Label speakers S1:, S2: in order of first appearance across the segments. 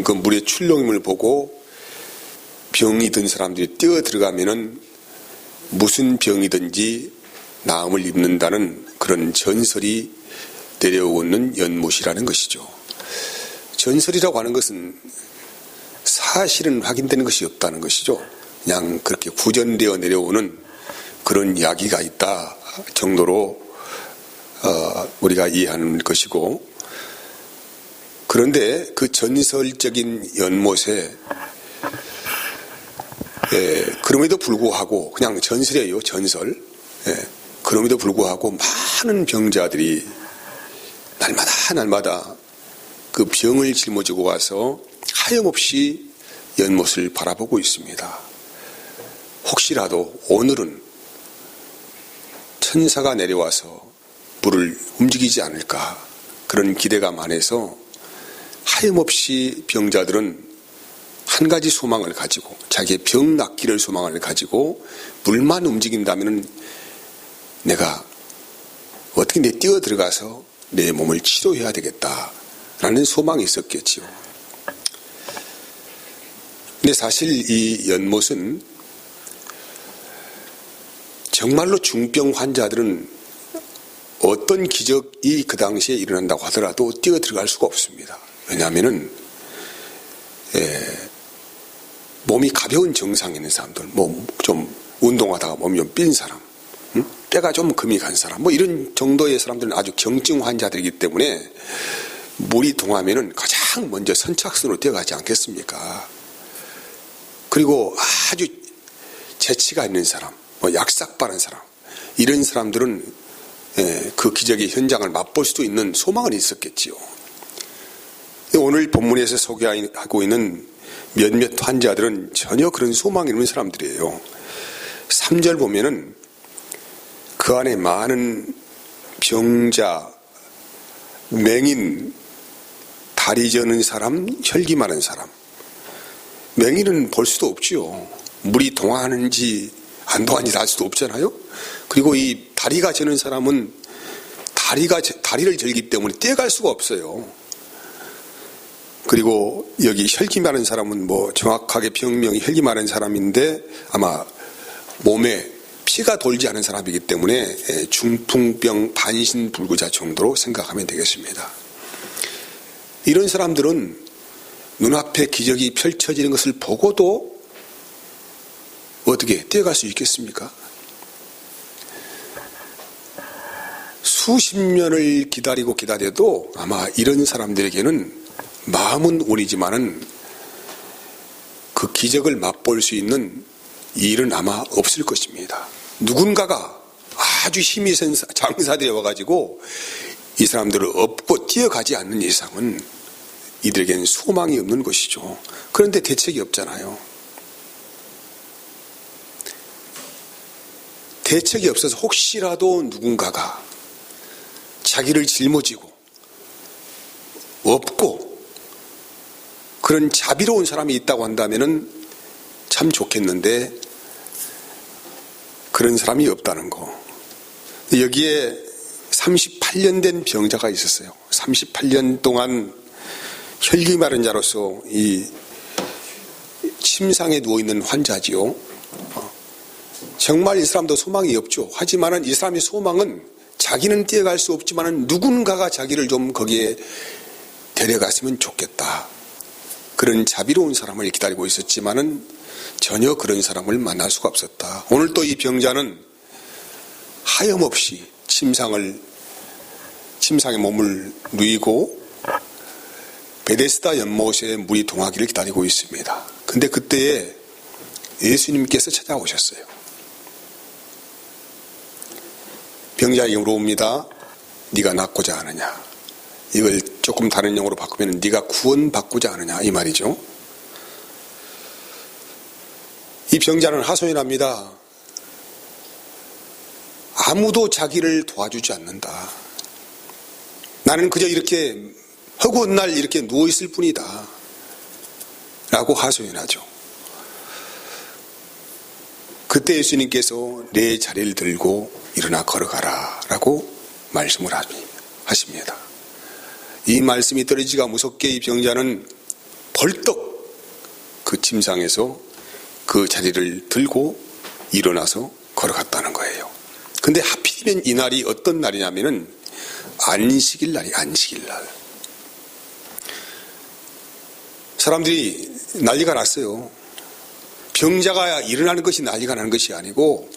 S1: 그 물의 출렁임을 보고 병이 든 사람들이 뛰어 들어가면은 무슨 병이든지 나음을 입는다는 그런 전설이 내려오는 연못이라는 것이죠. 전설이라고 하는 것은 사실은 확인되는 것이 없다는 것이죠. 그냥 그렇게 구전되어 내려오는 그런 이야기가 있다 정도로 우리가 이해하는 것이고, 그런데 그 전설적인 연못에 그럼에도 불구하고, 그냥 전설이에요, 전설. 그럼에도 불구하고 많은 병자들이 날마다 그 병을 짊어지고 와서 하염없이 연못을 바라보고 있습니다. 혹시라도 오늘은 천사가 내려와서 물을 움직이지 않을까, 그런 기대감 안에서 하염없이 병자들은 한 가지 소망을 가지고, 자기의 병 낫기를 소망을 가지고 물만 움직인다면 내가 어떻게 뛰어 들어가서 내 몸을 치료해야 되겠다라는 소망이 있었겠지요. 근데 사실 이 연못은 정말로 중병 환자들은 어떤 기적이 그 당시에 일어난다고 하더라도 뛰어 들어갈 수가 없습니다. 왜냐하면은 몸이 가벼운 정상에 있는 사람들, 좀 운동하다가 몸이 좀 삔 사람, 뼈가 좀 금이 간 사람, 이런 정도의 사람들은 아주 경증 환자들이기 때문에 물이 동하면은 가장 먼저 선착순으로 뛰어가지 않겠습니까? 그리고 아주 재치가 있는 사람, 약삭빠른 사람, 이런 사람들은 그 기적의 현장을 맛볼 수도 있는 소망은 있었겠지요. 오늘 본문에서 소개하고 있는 몇몇 환자들은 전혀 그런 소망이 없는 사람들이에요. 3절 보면은 그 안에 많은 병자, 맹인, 다리 저는 사람, 혈기 많은 사람. 맹인은 볼 수도 없지요. 물이 동하는지 안 동하는지 알 수도 없잖아요. 그리고 이 다리가 저는 사람은 다리를 절기 때문에 떼갈 수가 없어요. 그리고 여기 혈기 많은 사람은 정확하게 병명이 혈기 많은 사람인데 아마 몸에 피가 돌지 않은 사람이기 때문에 중풍병 반신불구자 정도로 생각하면 되겠습니다. 이런 사람들은 눈앞에 기적이 펼쳐지는 것을 보고도 어떻게 뛰어갈 수 있겠습니까? 수십 년을 기다려도 아마 이런 사람들에게는 마음은 운이지만은 그 기적을 맛볼 수 있는 일은 아마 없을 것입니다. 누군가가 아주 힘이 센 장사들이 와가지고 이 사람들을 업고 뛰어가지 않는 이상은 이들에게는 소망이 없는 것이죠. 그런데 대책이 없잖아요. 대책이 없어서 혹시라도 누군가가 자기를 짊어지고 업고 그런 자비로운 사람이 있다고 한다면은 참 좋겠는데 그런 사람이 없다는 거. 여기에 38년 된 병자가 있었어요. 38년 동안 혈기 마른 자로서 이 침상에 누워있는 환자지요. 정말 이 사람도 소망이 없죠. 하지만은 이 사람의 소망은 자기는 뛰어갈 수 없지만은 누군가가 자기를 좀 거기에 데려갔으면 좋겠다. 그런 자비로운 사람을 기다리고 있었지만은 전혀 그런 사람을 만날 수가 없었다. 오늘 또 이 병자는 하염없이 침상에 몸을 누이고 베데스다 연못에 물이 동하기를 기다리고 있습니다. 근데 그때에 예수님께서 찾아오셨어요. 병자에게 물어봅니다. 네가 낫고자 하느냐? 이걸 조금 다른 용어로 바꾸면 네가 구원받고자 하느냐 이 말이죠. 이 병자는 하소연합니다. 아무도 자기를 도와주지 않는다. 나는 그저 이렇게 허구한 날 이렇게 누워있을 뿐이다 라고 하소연하죠. 그때 예수님께서 내 자리를 들고 일어나 걸어가라 라고 말씀을 하십니다. 이 말씀이 떨어지기가 무섭게 이 병자는 벌떡 그 침상에서 그 자리를 들고 일어나서 걸어갔다는 거예요. 근데 하필이면 이날이 어떤 날이냐면은 안식일 날이 안식일 날. 사람들이 난리가 났어요. 병자가 일어나는 것이 난리가 나는 것이 아니고,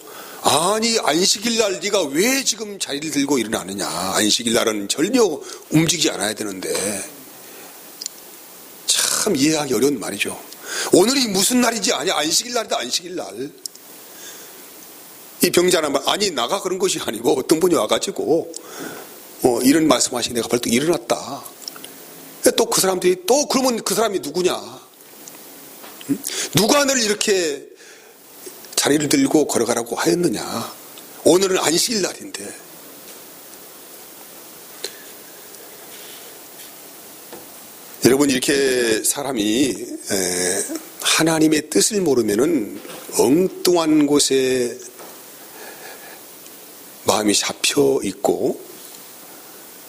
S1: 아니 안식일 날 네가 왜 지금 자리를 들고 일어나느냐. 안식일 날은 전혀 움직이지 않아야 되는데. 참 이해하기 어려운 말이죠. 오늘이 무슨 날이지? 아니 안식일 날이다. 안식일 날. 이 병자는 아니 나가 그런 것이 아니고 어떤 분이 와가지고 이런 말씀하시니 내가 벌떡 일어났다. 또 그 사람들이 또 그러면 그 사람이 누구냐? 누가 늘 이렇게 자리를 들고 걸어가라고 하였느냐? 오늘은 안식일 날인데. 여러분 이렇게 사람이 하나님의 뜻을 모르면은 엉뚱한 곳에 마음이 잡혀 있고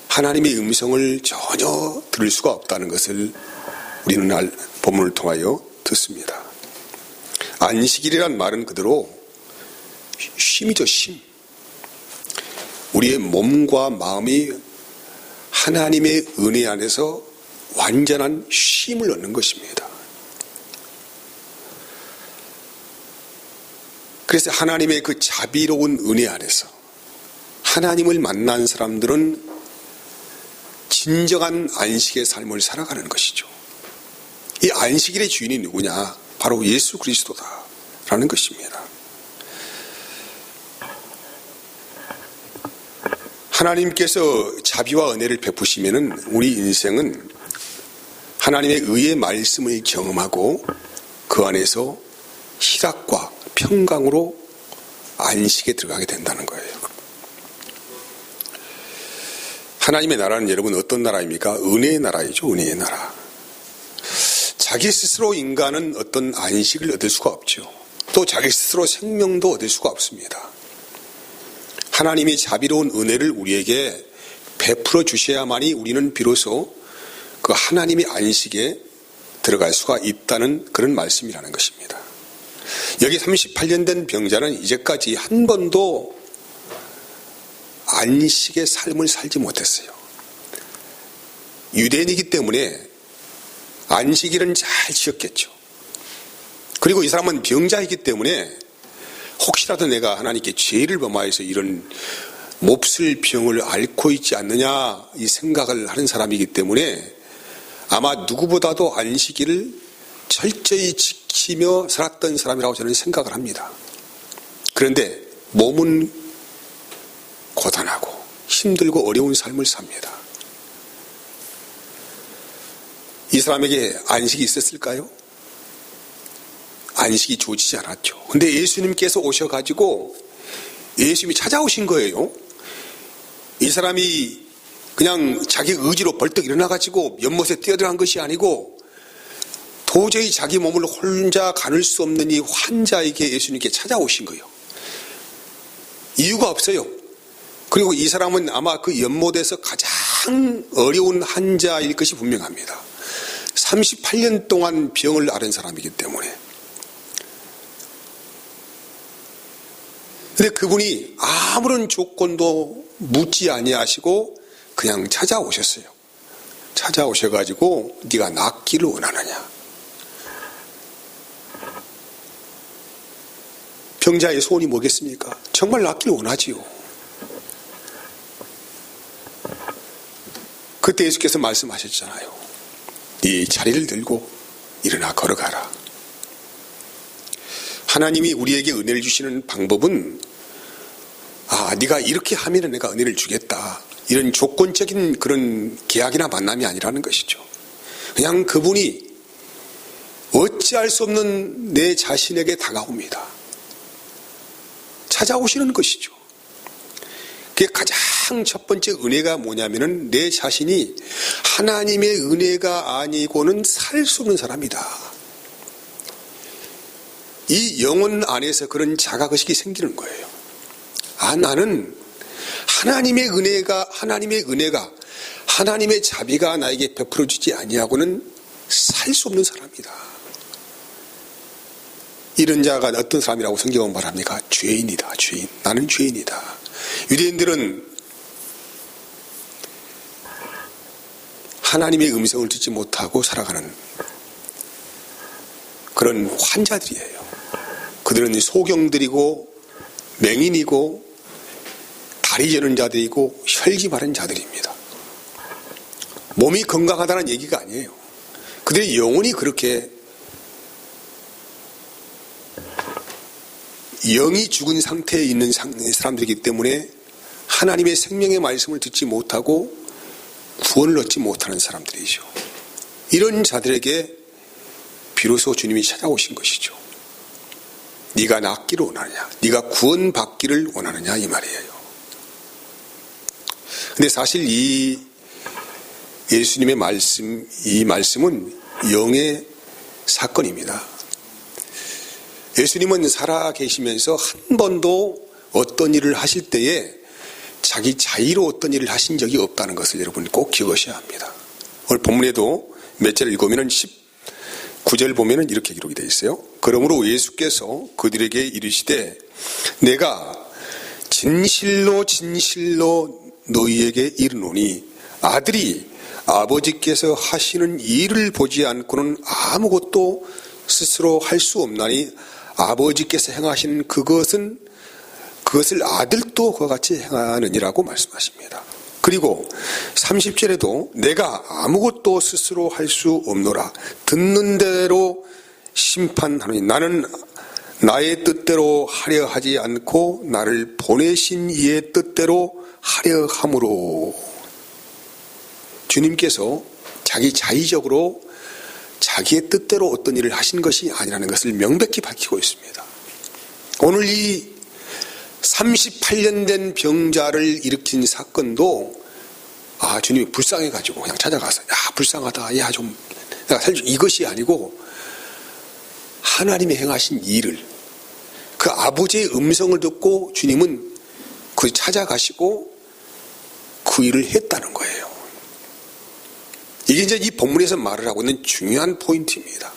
S1: 하나님의 음성을 전혀 들을 수가 없다는 것을 우리는 본문을 통하여 듣습니다. 안식일이란 말은 그대로 쉼이죠, 쉼. 우리의 몸과 마음이 하나님의 은혜 안에서 완전한 쉼을 얻는 것입니다. 그래서 하나님의 그 자비로운 은혜 안에서 하나님을 만난 사람들은 진정한 안식의 삶을 살아가는 것이죠. 이 안식일의 주인이 누구냐? 바로 예수 그리스도다라는 것입니다. 하나님께서 자비와 은혜를 베푸시면은 우리 인생은 하나님의 의의 말씀을 경험하고 그 안에서 희락과 평강으로 안식에 들어가게 된다는 거예요. 하나님의 나라는 여러분 어떤 나라입니까? 은혜의 나라이죠. 은혜의 나라. 자기 스스로 인간은 어떤 안식을 얻을 수가 없죠. 또 자기 스스로 생명도 얻을 수가 없습니다. 하나님이 자비로운 은혜를 우리에게 베풀어 주셔야만이 우리는 비로소 그 하나님의 안식에 들어갈 수가 있다는 그런 말씀이라는 것입니다. 여기 38년 된 병자는 이제까지 한 번도 안식의 삶을 살지 못했어요. 유대인이기 때문에 안식일은 잘 지켰겠죠. 그리고 이 사람은 병자이기 때문에 혹시라도 내가 하나님께 죄를 범하여서 이런 몹쓸 병을 앓고 있지 않느냐 이 생각을 하는 사람이기 때문에 아마 누구보다도 안식일을 철저히 지키며 살았던 사람이라고 저는 생각을 합니다. 그런데 몸은 고단하고 힘들고 어려운 삶을 삽니다. 이 사람에게 안식이 있었을까요? 안식이 주어지지 않았죠. 근데 예수님께서 오셔가지고 예수님이 찾아오신 거예요. 이 사람이 그냥 자기 의지로 벌떡 일어나가지고 연못에 뛰어들어간 것이 아니고 도저히 자기 몸을 혼자 가눌 수 없는 이 환자에게 예수님께 찾아오신 거예요. 이유가 없어요. 그리고 이 사람은 아마 그 연못에서 가장 어려운 환자일 것이 분명합니다. 38년 동안 병을 앓은 사람이기 때문에. 근데 그분이 아무런 조건도 묻지 아니하시고 그냥 찾아오셨어요. 찾아오셔가지고 네가 낫기를 원하느냐. 병자의 소원이 뭐겠습니까? 정말 낫기를 원하지요. 그때 예수께서 말씀하셨잖아요. 네 자리를 들고 일어나 걸어가라. 하나님이 우리에게 은혜를 주시는 방법은 네가 이렇게 하면 내가 은혜를 주겠다. 이런 조건적인 그런 계약이나 만남이 아니라는 것이죠. 그냥 그분이 어찌할 수 없는 내 자신에게 다가옵니다. 찾아오시는 것이죠. 그게 가장 첫 번째 은혜가 뭐냐면은 내 자신이 하나님의 은혜가 아니고는 살 수 없는 사람이다. 이 영혼 안에서 그런 자각의식이 생기는 거예요. 나는 하나님의 은혜가 하나님의 자비가 나에게 베풀어주지 아니하고는 살 수 없는 사람이다. 이런 자가 어떤 사람이라고 성경은 말합니까? 죄인이다. 죄인. 나는 죄인이다. 유대인들은 하나님의 음성을 듣지 못하고 살아가는 그런 환자들이에요. 그들은 소경들이고 맹인이고 다리 저는 자들이고 혈기 마른 자들입니다. 몸이 건강하다는 얘기가 아니에요. 그들의 영혼이 그렇게 영이 죽은 상태에 있는 사람들이기 때문에 하나님의 생명의 말씀을 듣지 못하고 구원을 얻지 못하는 사람들이죠. 이런 자들에게 비로소 주님이 찾아오신 것이죠. 네가 낫기를 원하느냐, 네가 구원받기를 원하느냐 이 말이에요. 근데 사실 이 예수님의 말씀, 이 말씀은 영의 사건입니다. 예수님은 살아 계시면서 한 번도 어떤 일을 하실 때에 자기 자의로 어떤 일을 하신 적이 없다는 것을 여러분 꼭 기억하셔야 합니다. 오늘 본문에도 몇 절 읽으면 19절 보면 이렇게 기록이 되어 있어요. 그러므로 예수께서 그들에게 이르시되 내가 진실로 진실로 너희에게 이르노니 아들이 아버지께서 하시는 일을 보지 않고는 아무것도 스스로 할 수 없나니 아버지께서 행하시는 그것을 아들도 그와 같이 행하느니라고 말씀하십니다. 그리고 30절에도 내가 아무것도 스스로 할 수 없노라. 듣는 대로 심판하노니 나는 나의 뜻대로 하려 하지 않고 나를 보내신 이의 뜻대로 하려 함으로. 주님께서 자기 자의적으로 자기의 뜻대로 어떤 일을 하신 것이 아니라는 것을 명백히 밝히고 있습니다. 오늘 이 38년 된 병자를 일으킨 사건도 주님이 불쌍해가지고 그냥 찾아가서 불쌍하다, 좀 내가 살려줘, 이것이 아니고 하나님이 행하신 일을, 그 아버지의 음성을 듣고 주님은 그 찾아가시고 그 일을 했다는 거예요. 이게 이제 이 본문에서 말을 하고 있는 중요한 포인트입니다.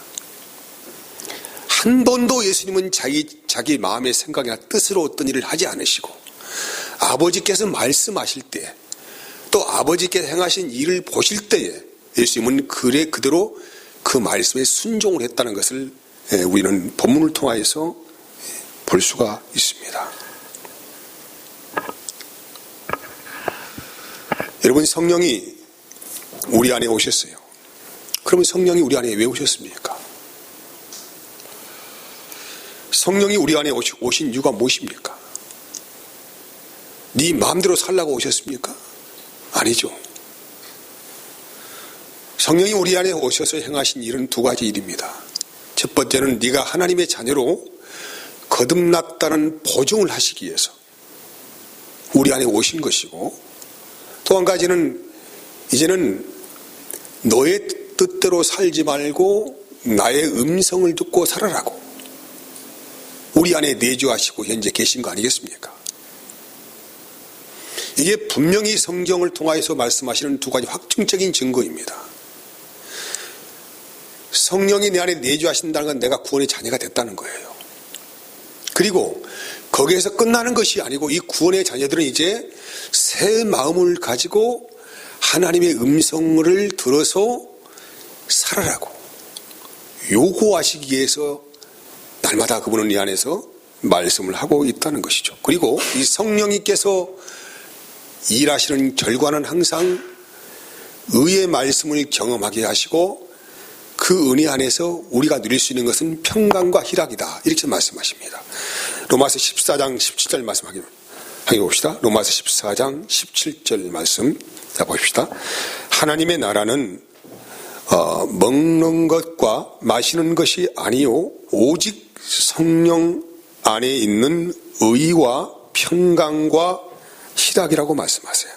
S1: 한 번도 예수님은 자기 마음의 생각이나 뜻으로 어떤 일을 하지 않으시고 아버지께서 말씀하실 때 또 아버지께서 행하신 일을 보실 때에 예수님은 그대로 그 말씀에 순종을 했다는 것을 우리는 본문을 통하여서 볼 수가 있습니다. 여러분, 성령이 우리 안에 오셨어요. 그러면 성령이 우리 안에 왜 오셨습니까? 성령이 우리 안에 오신 이유가 무엇입니까? 네 마음대로 살라고 오셨습니까? 아니죠. 성령이 우리 안에 오셔서 행하신 일은 두 가지 일입니다. 첫 번째는 네가 하나님의 자녀로 거듭났다는 보증을 하시기 위해서 우리 안에 오신 것이고, 또 한 가지는 이제는 너의 뜻대로 살지 말고 나의 음성을 듣고 살아라고 우리 안에 내주하시고 현재 계신 거 아니겠습니까? 이게 분명히 성경을 통하여서 말씀하시는 두 가지 확증적인 증거입니다. 성령이 내 안에 내주하신다는 건 내가 구원의 자녀가 됐다는 거예요. 그리고 거기에서 끝나는 것이 아니고 이 구원의 자녀들은 이제 새 마음을 가지고 하나님의 음성을 들어서 살아라고 요구하시기 위해서 날마다 그분은 이 안에서 말씀을 하고 있다는 것이죠. 그리고 이 성령님께서 일하시는 결과는 항상 의의 말씀을 경험하게 하시고 그 은혜 안에서 우리가 누릴 수 있는 것은 평강과 희락이다, 이렇게 말씀하십니다. 로마서 14장 17절 말씀 확인해 봅시다. 로마서 14장 17절 말씀 자 봅시다. 하나님의 나라는 먹는 것과 마시는 것이 아니요 오직 성령 안에 있는 의와 평강과 희락이라고 말씀하세요.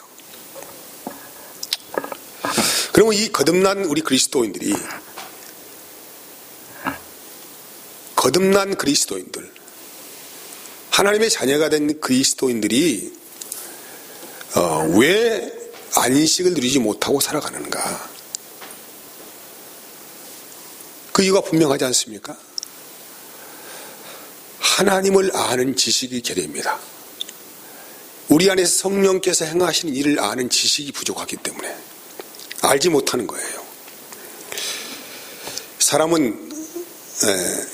S1: 그러면 이 거듭난 우리 그리스도인들이, 거듭난 그리스도인들, 하나님의 자녀가 된 그리스도인들이 왜 안식을 누리지 못하고 살아가는가? 그 이유가 분명하지 않습니까? 하나님을 아는 지식이 결여입니다. 우리 안에서 성령께서 행하시는 일을 아는 지식이 부족하기 때문에 알지 못하는 거예요. 사람은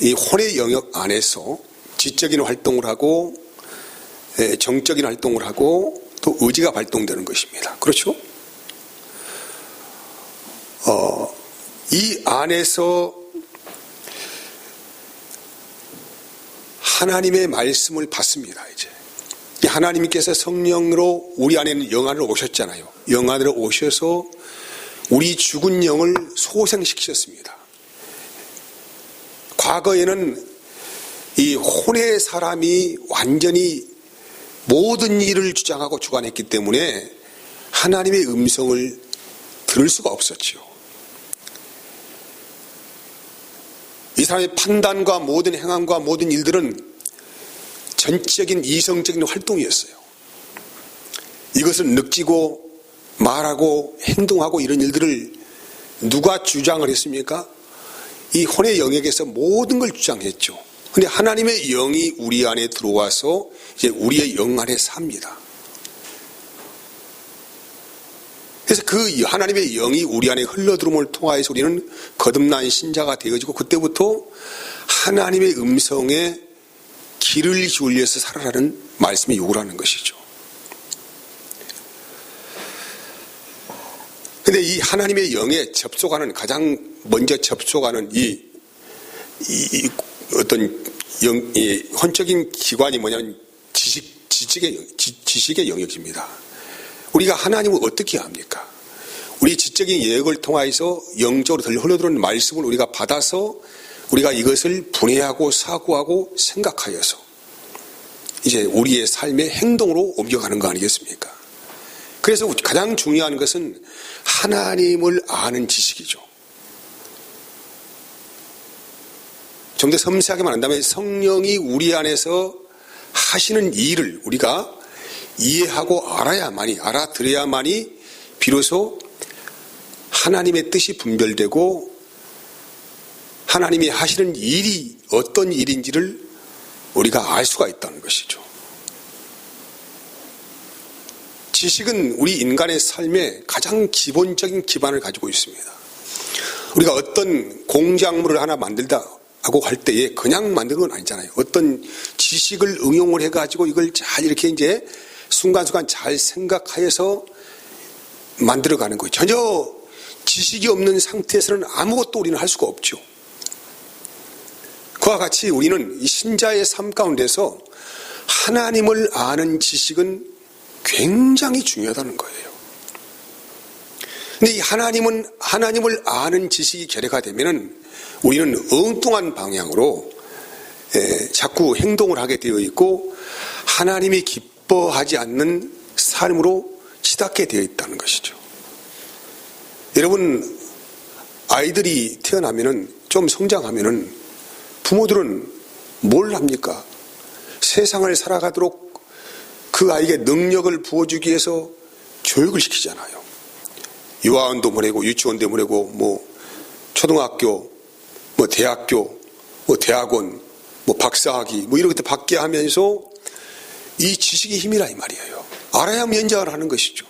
S1: 이 혼의 영역 안에서 지적인 활동을 하고 정적인 활동을 하고 또 의지가 발동되는 것입니다. 그렇죠? 이 안에서 하나님의 말씀을 받습니다. 이제 하나님께서 성령으로 우리 안에는 영 안으로 오셨잖아요. 영 안으로 오셔서 우리 죽은 영을 소생시키셨습니다. 과거에는 이 혼의 사람이 완전히 모든 일을 주장하고 주관했기 때문에 하나님의 음성을 들을 수가 없었죠. 이 사람의 판단과 모든 행함과 모든 일들은 전적인 이성적인 활동이었어요. 이것을 느끼고 말하고 행동하고 이런 일들을 누가 주장을 했습니까? 이 혼의 영역에서 모든 걸 주장했죠. 그런데 하나님의 영이 우리 안에 들어와서 이제 우리의 영 안에 삽니다. 그래서 그 하나님의 영이 우리 안에 흘러들어옴을 통하여서 우리는 거듭난 신자가 되어지고 그때부터 하나님의 음성에 귀를 기울여서 살아라는 말씀이 요구하는 것이죠. 그런데 이 하나님의 영에 접속하는 가장 먼저 접속하는 이 어떤 이 혼적인 기관이 뭐냐면 지식의 영역입니다. 우리가 하나님을 어떻게 합니까? 우리 지적인 예역을 통하여서 영적으로 흘러들어오는 말씀을 우리가 받아서 우리가 이것을 분해하고 사고하고 생각하여서 이제 우리의 삶의 행동으로 옮겨가는 거 아니겠습니까? 그래서 가장 중요한 것은 하나님을 아는 지식이죠. 좀 더 섬세하게 말한다면 성령이 우리 안에서 하시는 일을 우리가 이해하고 알아들어야만이 비로소 하나님의 뜻이 분별되고 하나님이 하시는 일이 어떤 일인지를 우리가 알 수가 있다는 것이죠. 지식은 우리 인간의 삶에 가장 기본적인 기반을 가지고 있습니다. 우리가 어떤 공작물을 하나 만들다 하고 할 때에 그냥 만드는 건 아니잖아요. 어떤 지식을 응용을 해가지고 이걸 잘 이렇게 이제 순간순간 잘 생각하여서 만들어가는 거예요. 전혀 지식이 없는 상태에서는 아무것도 우리는 할 수가 없죠. 그와 같이 우리는 이 신자의 삶 가운데서 하나님을 아는 지식은 굉장히 중요하다는 거예요. 근데 이 하나님을 아는 지식이 결여가 되면은 우리는 엉뚱한 방향으로 자꾸 행동을 하게 되어 있고 하나님이 기뻐하지 않는 삶으로 치닫게 되어 있다는 것이죠. 여러분, 아이들이 태어나면은 좀 성장하면은 부모들은 뭘 합니까? 세상을 살아가도록 그 아이에게 능력을 부어주기 위해서 교육을 시키잖아요. 유아원도 보내고 유치원도 보내고 뭐 초등학교 뭐 대학교, 뭐 대학원, 뭐 박사학위, 뭐 이런 것들 받게 하면서 이 지식이 힘이라 이 말이에요. 알아야 면장을 하는 것이죠.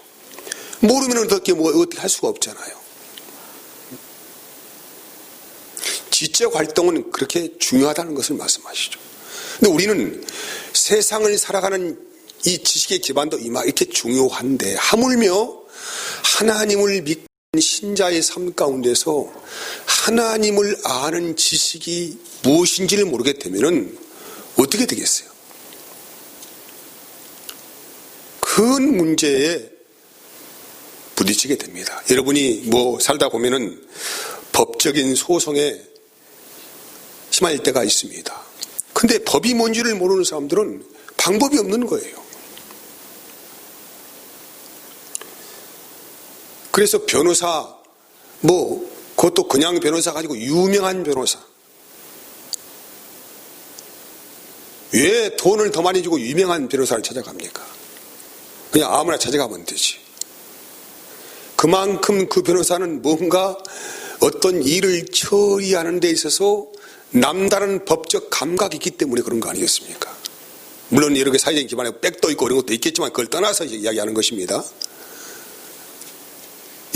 S1: 모르면 어떻게 할 수가 없잖아요. 지적 활동은 그렇게 중요하다는 것을 말씀하시죠. 근데 우리는 세상을 살아가는 이 지식의 기반도 이렇게 중요한데 하물며 하나님을 믿는 신자의 삶 가운데서 하나님을 아는 지식이 무엇인지를 모르게 되면은 어떻게 되겠어요? 큰 문제에 부딪히게 됩니다. 여러분이 살다 보면은 법적인 소송에 휘말릴 때가 있습니다. 근데 법이 뭔지를 모르는 사람들은 방법이 없는 거예요. 그래서 변호사, 그것도 그냥 변호사 가지고 유명한 변호사. 왜 돈을 더 많이 주고 유명한 변호사를 찾아갑니까? 그냥 아무나 찾아가면 되지. 그만큼 그 변호사는 뭔가 어떤 일을 처리하는 데 있어서 남다른 법적 감각이 있기 때문에 그런 거 아니겠습니까? 물론 여러 개 사회적인 기반에 백도 있고 이런 것도 있겠지만 그걸 떠나서 이야기하는 것입니다.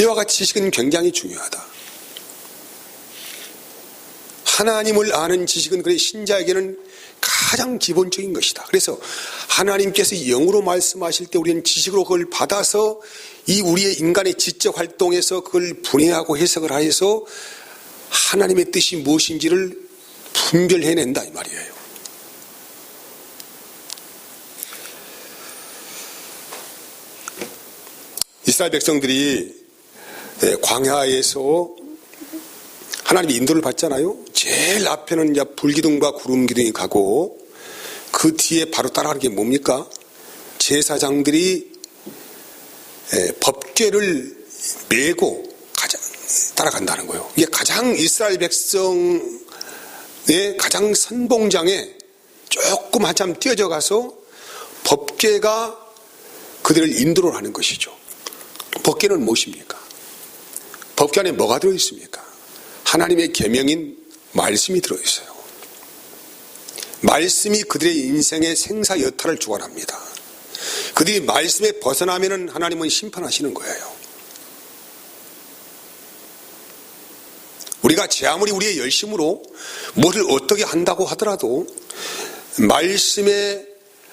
S1: 이와 같이 지식은 굉장히 중요하다. 하나님을 아는 지식은 그래 신자에게는 가장 기본적인 것이다. 그래서 하나님께서 영으로 말씀하실 때 우리는 지식으로 그걸 받아서 이 우리의 인간의 지적 활동에서 그걸 분해하고 해석을 하여서 하나님의 뜻이 무엇인지를 분별해낸다 이 말이에요. 이스라엘 백성들이 광야에서 하나님의 인도를 받잖아요. 제일 앞에는 이제 불기둥과 구름기둥이 가고 그 뒤에 바로 따라가는 게 뭡니까? 제사장들이 법궤를 메고 따라간다는 거예요. 이게 가장 이스라엘 백성의 가장 선봉장에 조금 한참 뛰어져 가서 법궤가 그들을 인도를 하는 것이죠. 법궤는 무엇입니까? 법궤 안에 뭐가 들어있습니까? 하나님의 계명인 말씀이 들어있어요. 말씀이 그들의 인생의 생사 여타를 주관합니다. 그들이 말씀에 벗어나면 하나님은 심판하시는 거예요. 우리가 제 아무리 우리의 열심으로 뭐를 어떻게 한다고 하더라도 말씀의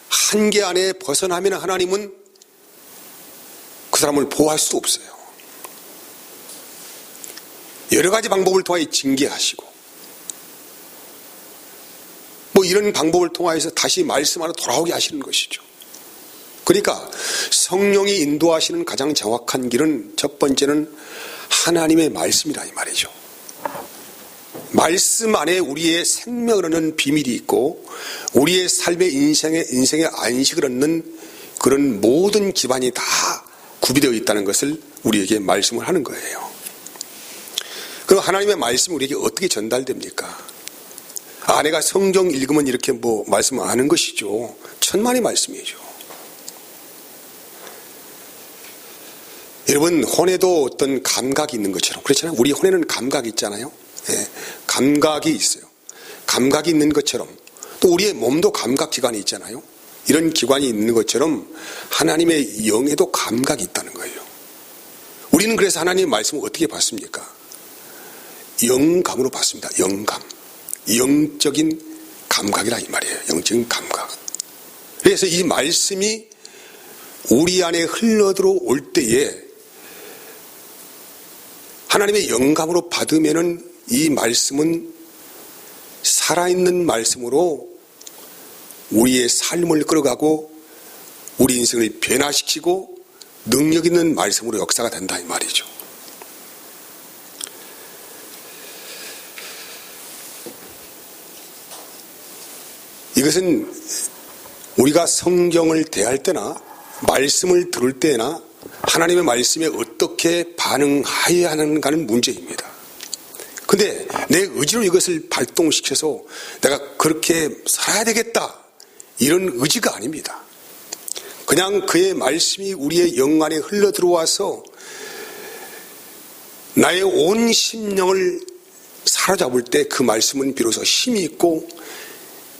S1: 한계 안에 벗어나면 하나님은 그 사람을 보호할 수 없어요. 여러 가지 방법을 통하여 징계하시고 뭐 이런 방법을 통하여서 다시 말씀 안으로 돌아오게 하시는 것이죠. 그러니까 성령이 인도하시는 가장 정확한 길은 첫 번째는 하나님의 말씀이라 이 말이죠. 말씀 안에 우리의 생명을 얻는 비밀이 있고 우리의 삶의 인생의 안식을 얻는 그런 모든 기반이 다 구비되어 있다는 것을 우리에게 말씀을 하는 거예요. 그럼 하나님의 말씀이 우리에게 어떻게 전달됩니까? 내가 성경 읽으면 이렇게 말씀 아는 것이죠. 천만의 말씀이죠. 여러분, 혼에도 어떤 감각이 있는 것처럼 그렇잖아요. 우리 혼에는 감각이 있잖아요. 감각이 있어요. 감각이 있는 것처럼 또 우리의 몸도 감각기관이 있잖아요. 이런 기관이 있는 것처럼 하나님의 영에도 감각이 있다는 거예요. 우리는 그래서 하나님의 말씀을 어떻게 받습니까? 영감으로 받습니다. 영감. 영적인 감각이라 이 말이에요. 영적인 감각. 그래서 이 말씀이 우리 안에 흘러들어올 때에 하나님의 영감으로 받으면은 이 말씀은 살아있는 말씀으로 우리의 삶을 끌어가고 우리 인생을 변화시키고 능력 있는 말씀으로 역사가 된다 이 말이죠. 이것은 우리가 성경을 대할 때나 말씀을 들을 때나 하나님의 말씀에 어떻게 반응해야 하는가는 문제입니다. 근데 내 의지로 이것을 발동시켜서 내가 그렇게 살아야 되겠다 이런 의지가 아닙니다. 그냥 그의 말씀이 우리의 영 안에 흘러들어와서 나의 온 심령을 사로잡을 때 그 말씀은 비로소 힘이 있고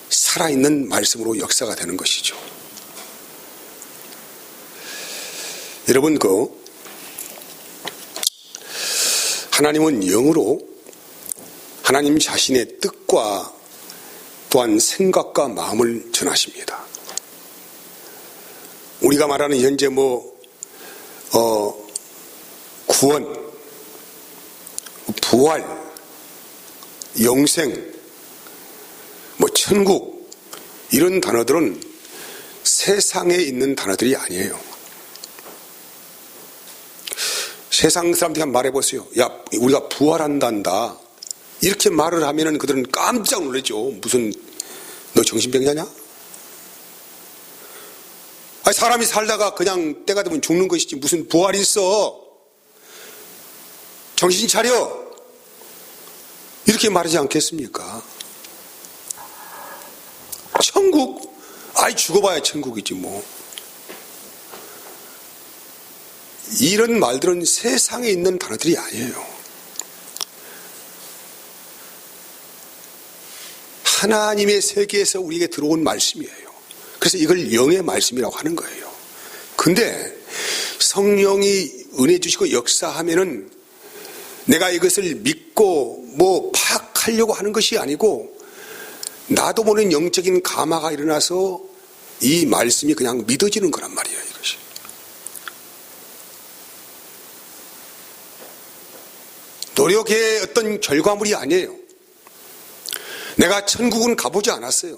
S1: 살아있는 말씀으로 역사가 되는 것이죠. 여러분, 하나님은 영으로 하나님 자신의 뜻과 또한 생각과 마음을 전하십니다. 우리가 말하는 현재 구원, 부활, 영생, 천국 이런 단어들은 세상에 있는 단어들이 아니에요. 세상 사람들이 한번 말해보세요. 야, 우리가 부활한단다. 이렇게 말을 하면은 그들은 깜짝 놀라죠. 무슨 너 정신병자냐? 사람이 살다가 그냥 때가 되면 죽는 것이지 무슨 부활이 있어. 정신 차려. 이렇게 말하지 않겠습니까? 천국? 죽어봐야 천국이지 뭐. 이런 말들은 세상에 있는 단어들이 아니에요. 하나님의 세계에서 우리에게 들어온 말씀이에요. 그래서 이걸 영의 말씀이라고 하는 거예요. 근데 성령이 은혜 주시고 역사하면은 내가 이것을 믿고 뭐 파악하려고 하는 것이 아니고 나도 모르는 영적인 감화가 일어나서 이 말씀이 그냥 믿어지는 거란 말이에요. 이것이. 노력의 어떤 결과물이 아니에요. 내가 천국은 가보지 않았어요.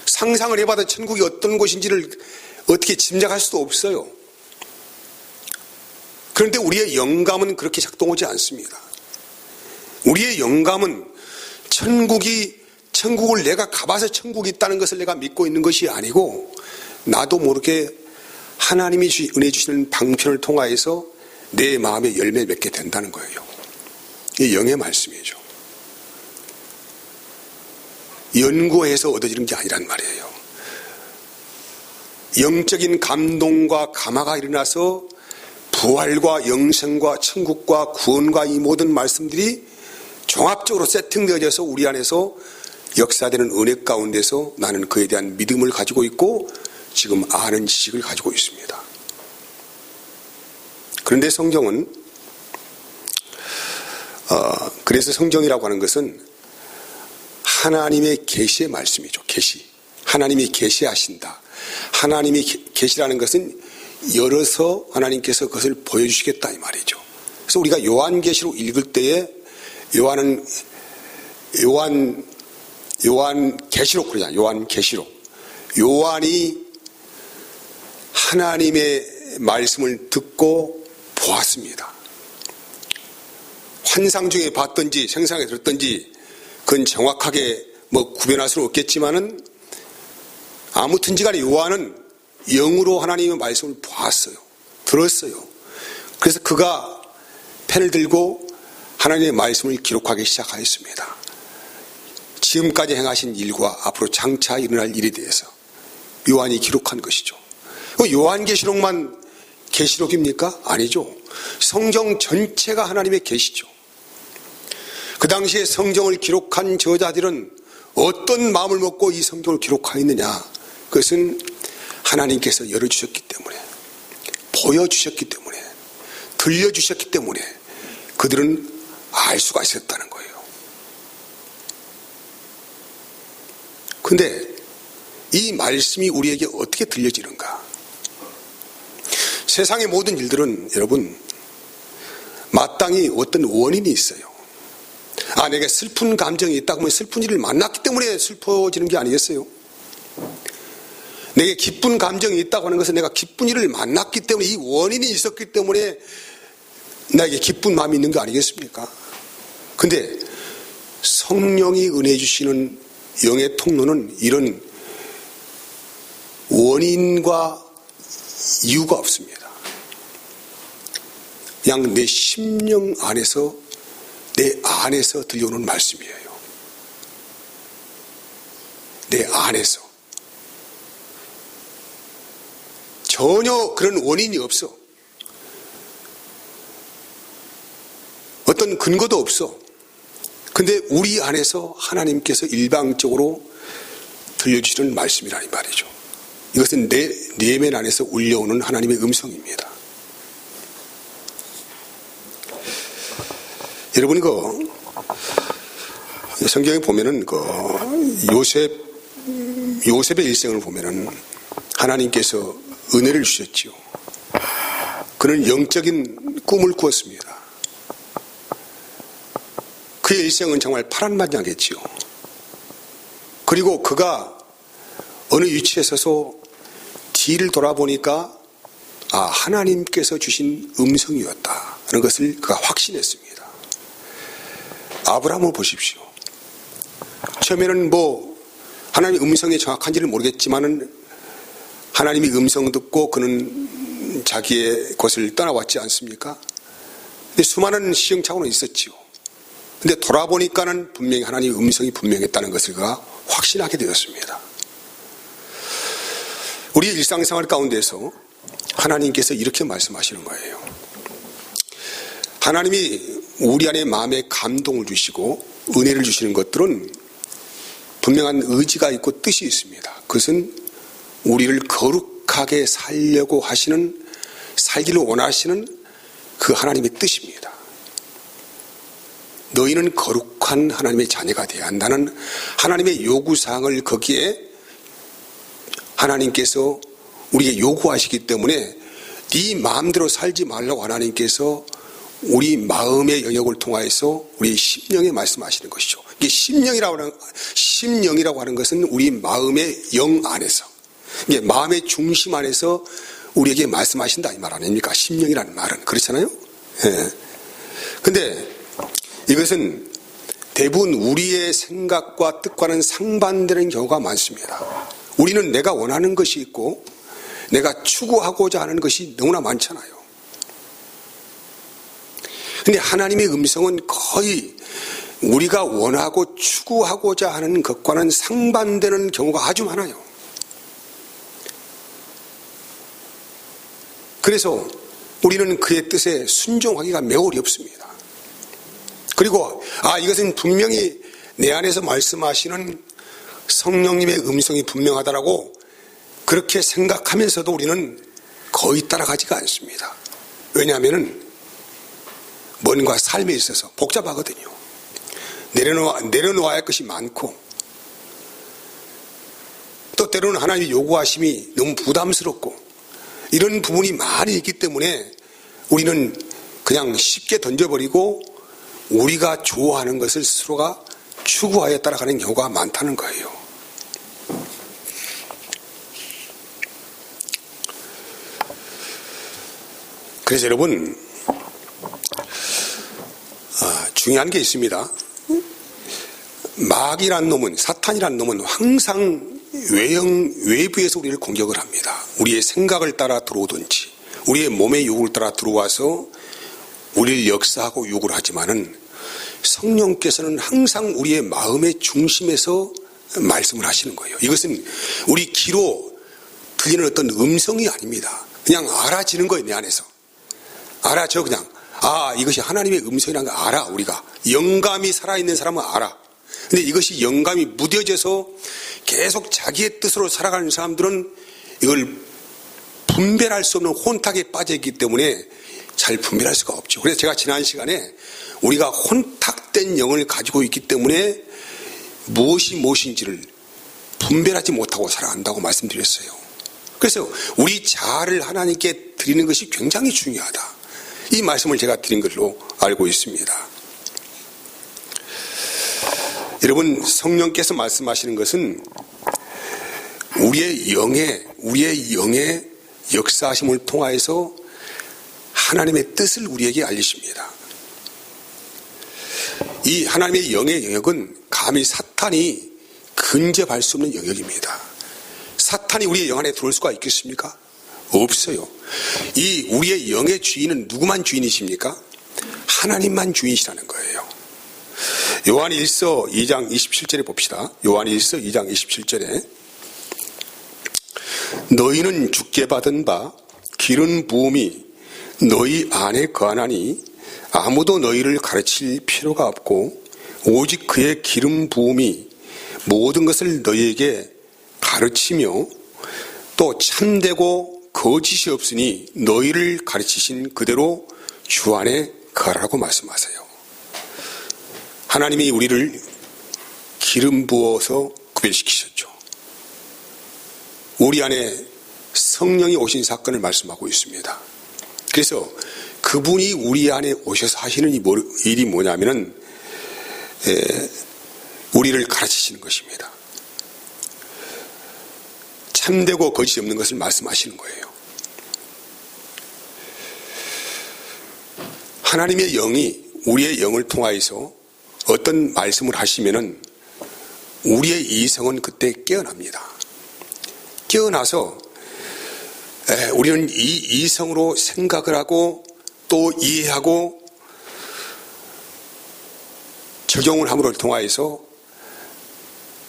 S1: 상상을 해봐도 천국이 어떤 곳인지를 어떻게 짐작할 수도 없어요. 그런데 우리의 영감은 그렇게 작동하지 않습니다. 우리의 영감은 천국을 내가 가봐서 천국이 있다는 것을 내가 믿고 있는 것이 아니고 나도 모르게 하나님이 은혜 주시는 방편을 통하여서 내 마음에 열매를 맺게 된다는 거예요. 이게 영의 말씀이죠. 연구해서 얻어지는 게 아니란 말이에요. 영적인 감동과 감화가 일어나서 부활과 영생과 천국과 구원과 이 모든 말씀들이 종합적으로 세팅되어져서 우리 안에서 역사되는 은혜 가운데서 나는 그에 대한 믿음을 가지고 있고 지금 아는 지식을 가지고 있습니다. 그런데 성경은 그래서 성경이라고 하는 것은 하나님의 계시의 말씀이죠. 계시. 하나님이 계시하신다. 하나님이 계시라는 것은 열어서 하나님께서 그것을 보여주시겠다 이 말이죠. 그래서 우리가 요한계시록 읽을 때에 요한계시록 그러잖아요. 요한계시록. 요한이 하나님의 말씀을 듣고 보았습니다. 환상 중에 봤던지 생상에 들었던지 그건 정확하게 구별할 수는 없겠지만은 아무튼지 간에 요한은 영으로 하나님의 말씀을 보았어요. 들었어요. 그래서 그가 펜을 들고 하나님의 말씀을 기록하기 시작하였습니다. 지금까지 행하신 일과 앞으로 장차 일어날 일에 대해서 요한이 기록한 것이죠. 요한계시록만 계시록입니까? 아니죠. 성경 전체가 하나님의 계시죠. 그 당시에 성경을 기록한 저자들은 어떤 마음을 먹고 이 성경을 기록하였느냐? 그것은 하나님께서 열어주셨기 때문에, 보여주셨기 때문에, 들려주셨기 때문에 그들은 알 수가 있었다는 거예요. 근데 이 말씀이 우리에게 어떻게 들려지는가? 세상의 모든 일들은 여러분 마땅히 어떤 원인이 있어요. 내가 슬픈 감정이 있다 그러면 슬픈 일을 만났기 때문에 슬퍼지는 게 아니겠어요? 내게 기쁜 감정이 있다고 하는 것은 내가 기쁜 일을 만났기 때문에 이 원인이 있었기 때문에 나에게 기쁜 마음이 있는 거 아니겠습니까? 근데 성령이 은혜 주시는 영의 통로는 이런 원인과 이유가 없습니다. 그냥 내 심령 안에서 내 안에서 들려오는 말씀이에요. 내 안에서 전혀 그런 원인이 없어. 어떤 근거도 없어. 근데 우리 안에서 하나님께서 일방적으로 들려주시는 말씀이라는 말이죠. 이것은 내 내면 안에서 울려오는 하나님의 음성입니다. 여러분 성경에 보면은 요셉의 일생을 보면은 하나님께서 은혜를 주셨지요. 그는 영적인 꿈을 꾸었습니다. 그의 일생은 정말 파란만장했지요. 그리고 그가 어느 위치에 서서 뒤를 돌아보니까 하나님께서 주신 음성이었다는 것을 그가 확신했습니다. 아브라함을 보십시오. 처음에는 하나님의 음성이 정확한지를 모르겠지만은 하나님이 음성 듣고 그는 자기의 곳을 떠나왔지 않습니까? 근데 수많은 시행착오는 있었지요. 근데 돌아보니까는 분명히 하나님의 음성이 분명했다는 것을 그가 확신하게 되었습니다. 우리의 일상생활 가운데서 하나님께서 이렇게 말씀하시는 거예요. 하나님이 우리 안에 마음에 감동을 주시고 은혜를 주시는 것들은 분명한 의지가 있고 뜻이 있습니다. 그것은 우리를 거룩하게 살려고 하시는, 살기를 원하시는 그 하나님의 뜻입니다. 너희는 거룩한 하나님의 자녀가 되어야 한다는 하나님의 요구사항을 거기에 하나님께서 우리에게 요구하시기 때문에 네 마음대로 살지 말라고 하나님께서 우리 마음의 영역을 통하여서 우리 심령에 말씀하시는 것이죠. 이게 심령이라고 하는 것은 우리 마음의 영 안에서, 이게 마음의 중심 안에서 우리에게 말씀하신다 이 말 아닙니까? 심령이라는 말은 그렇잖아요. 근데 이것은 대부분 우리의 생각과 뜻과는 상반되는 경우가 많습니다. 우리는 내가 원하는 것이 있고 내가 추구하고자 하는 것이 너무나 많잖아요. 근데 하나님의 음성은 거의 우리가 원하고 추구하고자 하는 것과는 상반되는 경우가 아주 많아요. 그래서 우리는 그의 뜻에 순종하기가 매우 어렵습니다. 그리고 이것은 분명히 내 안에서 말씀하시는 성령님의 음성이 분명하다라고 그렇게 생각하면서도 우리는 거의 따라가지가 않습니다. 왜냐하면 뭔가 삶에 있어서 복잡하거든요. 내려놓아야 할 것이 많고 또 때로는 하나님의 요구하심이 너무 부담스럽고 이런 부분이 많이 있기 때문에 우리는 그냥 쉽게 던져버리고 우리가 좋아하는 것을 스스로가 추구하여 따라가는 경우가 많다는 거예요. 그래서 여러분, 중요한 게 있습니다. 마귀란 놈은, 사탄이란 놈은 항상 외부에서 우리를 공격을 합니다. 우리의 생각을 따라 들어오든지 우리의 몸의 욕을 따라 들어와서 우리를 역사하고 욕을 하지만은 성령께서는 항상 우리의 마음의 중심에서 말씀을 하시는 거예요. 이것은 우리 귀로 들리는 어떤 음성이 아닙니다. 그냥 알아지는 거예요. 내 안에서 알아져. 그냥 이것이 하나님의 음성이라는 거 알아. 우리가 영감이 살아있는 사람은 알아. 근데 이것이 영감이 무뎌져서 계속 자기의 뜻으로 살아가는 사람들은 이걸 분별할 수 없는 혼탁에 빠져있기 때문에 잘 분별할 수가 없죠. 그래서 제가 지난 시간에 우리가 혼탁된 영을 가지고 있기 때문에 무엇이 무엇인지를 분별하지 못하고 살아간다고 말씀드렸어요. 그래서 우리 자아를 하나님께 드리는 것이 굉장히 중요하다. 이 말씀을 제가 드린 걸로 알고 있습니다. 여러분, 성령께서 말씀하시는 것은 우리의 영의 역사하심을 통하여서 하나님의 뜻을 우리에게 알리십니다. 이 하나님의 영의 영역은 감히 사탄이 근접할 수 없는 영역입니다. 사탄이 우리의 영 안에 들어올 수가 있겠습니까? 없어요. 이 우리의 영의 주인은 누구만 주인이십니까? 하나님만 주인이시라는 거예요. 요한일서 2장 27절에 봅시다. 요한일서 2장 27절에 너희는 주께 받은 바 기름 부음이 너희 안에 거하나니 아무도 너희를 가르칠 필요가 없고 오직 그의 기름 부음이 모든 것을 너희에게 가르치며 또 참되고 거짓이 없으니 너희를 가르치신 그대로 주 안에 거하라고 말씀하세요. 하나님이 우리를 기름 부어서 구별시키셨죠. 우리 안에 성령이 오신 사건을 말씀하고 있습니다. 그래서 그분이 우리 안에 오셔서 하시는 일이 뭐냐면은 우리를 가르치시는 것입니다. 참되고 거짓이 없는 것을 말씀하시는 거예요. 하나님의 영이 우리의 영을 통하여서 어떤 말씀을 하시면은 우리의 이성은 그때 깨어납니다. 깨어나서 우리는 이 이성으로 생각을 하고 또 이해하고 적용을 함으로 통하여서